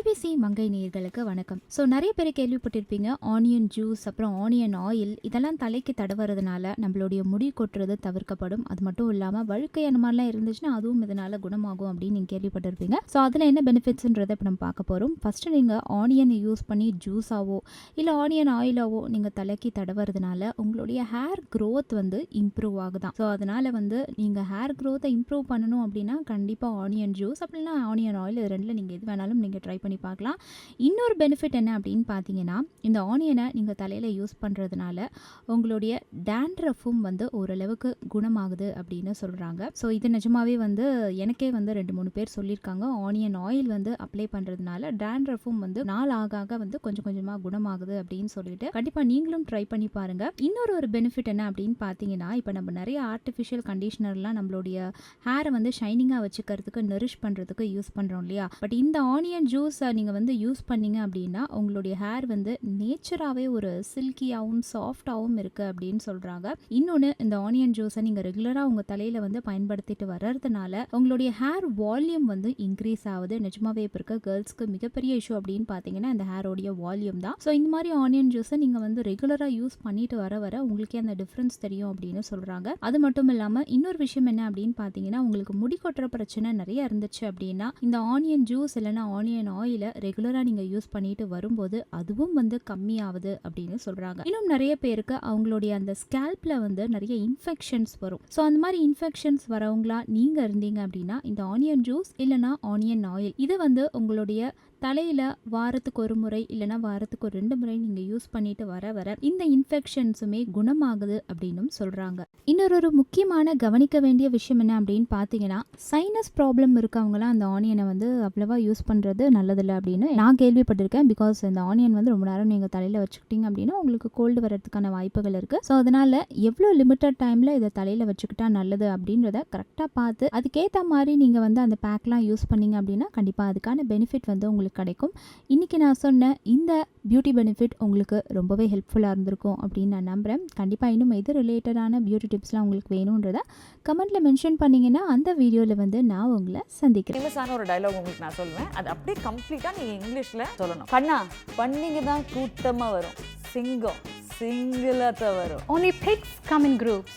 IBC மங்கை நேயர்களுக்கு வணக்கம். So நிறைய பேர் கேள்விப்பட்டிருப்பீங்க, ஆனியன் ஜூஸ் அப்புறம் ஆனியன் ஆயில் இதெல்லாம் தலைக்கு தடவுறதுனால நம்மளுடைய முடி கொட்டுறது தவிர்க்கப்படும். அது மட்டும் இல்லாமல் வழுக்கை அந்த மாதிரிலாம் இருந்துச்சுன்னா அதுவும் இதனால குணமாகும் அப்படின்னு நீங்கள் கேள்விப்பட்டிருப்பீங்க. ஸோ அதில் என்ன பெனிஃபிட்ஸ்ன்றதை இப்போ நம்ம பார்க்க போகிறோம். ஃபஸ்ட்டு நீங்கள் ஆனியனை யூஸ் பண்ணி ஜூஸாவோ இல்லை ஆனியன் ஆயிலாவோ நீங்கள் தலைக்கு தடவுறதுனால உங்களுடைய ஹேர் க்ரோத் வந்து இம்ப்ரூவ் ஆகுதான். ஸோ அதனால் நீங்கள் ஹேர் க்ரோத்தை இம்ப்ரூவ் பண்ணணும் அப்படின்னா கண்டிப்பாக ஆனியன் ஜூஸ் அப்படின்னா ஆனியன் ஆயில் இது ரெண்டில் நீங்கள் எது வேணாலும் நீங்கள் ட்ரை பண்ணி பார்க்கலாம். இன்னொரு பெனிஃபிட் என்ன அப்படின்னு பார்த்தீங்கன்னா, இந்த ஆனியனை நீங்கள் தலையில் யூஸ் பண்ணுறதுனால உங்களுடைய டேண்ட்ரஃபும் வந்து ஓரளவுக்கு குணமாகுது அப்படின்னு சொல்கிறாங்க. ஸோ இது நிஜமாவே எனக்கே 2-3 பேர் சொல்லியிருக்காங்க, ஆனியன் ஆயில் அப்ளை பண்ணுறதுனால டேண்ட்ரஃபும் நாள் ஆக ஆக கொஞ்சம் கொஞ்சமாக குணமாகுது அப்படின்னு சொல்லிட்டு கண்டிப்பாக நீங்களும் ட்ரை பண்ணி பாருங்கள். இன்னொரு பெனிஃபிட் என்ன அப்படின்னு பார்த்தீங்கன்னா, இப்போ நம்ம நிறைய ஆர்டிஃபிஷியல் கண்டிஷனர்லாம் நம்மளுடைய ஹேரை ஷைனிங்காக வச்சுக்கிறதுக்கு நரிஷ் பண்ணுறதுக்கு யூஸ் பண்ணுறோம் இல்லையா. பட் இந்த ஆனியன் ஜூஸ் நீங்கள் யூஸ் பண்ணீங்க அப்படின்னா உங்களுடைய ஹேர் நேச்சராகவே ஒரு சில்கியாகவும் சாஃப்டாகவும் இருக்குது அப்படின்னு சொல்கிறாங்க. இன்னொன்று, இந்த ஆனியன் ஜூஸை நீங்கள் ரெகுலராக உங்கள் தலையில் பயன்படுத்திட்டு வர்றதுனால உங்களுடைய ஹேர் வால்யூம் இன்க்ரீஸ் ஆகுது. நிஜமாவே இப்போ இருக்க கேர்ள்ஸ்க்கு மிகப்பெரிய இஷ்யூ அப்படின்னு பார்த்தீங்கன்னா இந்த ஹேரோடைய வால்யூம் தான். ஸோ இந்த மாதிரி ஆனியன் ஜூஸை நீங்கள் ரெகுலராக யூஸ் பண்ணிட்டு வர உங்களுக்கே அந்த டிஃப்ரென்ஸ் தெரியும் அப்படின்னு சொல்கிறாங்க. அது மட்டும் இல்லாமல் இன்னொரு விஷயம் என்ன அப்படின்னு பார்த்தீங்கன்னா, உங்களுக்கு முடி கொட்டுற பிரச்சனை நிறைய இருந்துச்சு அப்படின்னா இந்த ஆனியன் ஜூஸ் இல்லைன்னா ஆனியன் ஆயிலை ரெகுலராக நீங்கள் யூஸ் பண்ணிட்டு வரும்போது அதுவும் கம்மியாகுது அப்படின்னு சொல்கிறாங்க. இன்னும் நிறைய பேருக்கு அவங்களுடைய அந்த ஸ்கேல்பில் நிறைய இன்ஃபெக்ஷன்ஸ் வரும். ஸோ அந்த மாதிரி இன்ஃபெக்ஷன்ஸ் வரவங்களா நீங்கள் இருந்தீங்க அப்படின்னா இந்த ஆனியன் ஜூஸ் இல்லைனா ஆனியன் ஆயில் இது உங்களுடைய தலையில் வாரத்துக்கு ஒரு முறை இல்லைனா வாரத்துக்கு ஒரு 2 முறை நீங்கள் யூஸ் பண்ணிட்டு வர இந்த இன்ஃபெக்ஷன்ஸுமே குணமாகுது அப்படின்னு சொல்கிறாங்க. இன்னொரு முக்கியமான கவனிக்க வேண்டிய விஷயம் என்ன அப்படின்னு பார்த்தீங்கன்னா, சைனஸ் ப்ராப்ளம் இருக்கவங்களாம் அந்த ஆனியனை அவ்வளவா யூஸ் பண்ணுறது நல்லதில்லை அப்படின்னு நான் கேள்விப்பட்டிருக்கேன். பிகாஸ் இந்த ஆனியன் ரொம்ப நேரம் நீங்கள் தலையில் வச்சுக்கிட்டீங்க அப்படின்னா உங்களுக்கு கோல்டு வர்றதுக்கான வாய்ப்புகள் இருக்குது. ஸோ அதனால் எவ்வளோ லிமிட்டட் டைமில் இதை தலையில் வச்சுக்கிட்டா நல்லது அப்படின்றத கரெக்டாக பார்த்து அதுக்கேற்ற மாதிரி நீங்கள் அந்த பேக்லாம் யூஸ் பண்ணீங்க அப்படின்னா கண்டிப்பாக அதுக்கான பெனிஃபிட் உங்களுக்கு கிடைக்கும். இன்னைக்கு நான் சொன்ன இந்த பியூட்டி பெனிஃபிட் உங்களுக்கு ரொம்பவே ஹெல்ப்ஃபுல்லாக இருந்திருக்கும் அப்படின்னு நான் நம்புகிறேன். கண்டிப்பாக இன்னும் இது ரிலேட்டடான பியூட்டி டிப்ஸ்லாம் உங்களுக்கு வேணுன்றத கமெண்ட்டில் மென்ஷன் பண்ணிங்கன்னா அந்த வீடியோவில் நான் உங்களை சந்திக்கிறேன். ஃபேமஸான ஒரு டயலாக் உங்களுக்கு நான் சொல்லுவேன், அது அப்படியே கம்ப்ளீட்டாக நீங்கள் இங்கிலீஷில் சொல்லணும். கண்ணா பண்ணிங்க தான் கூட்டமாக வரும், சிங்கம் சிங்கிளாக தான் வரும். Only pigs come in groups.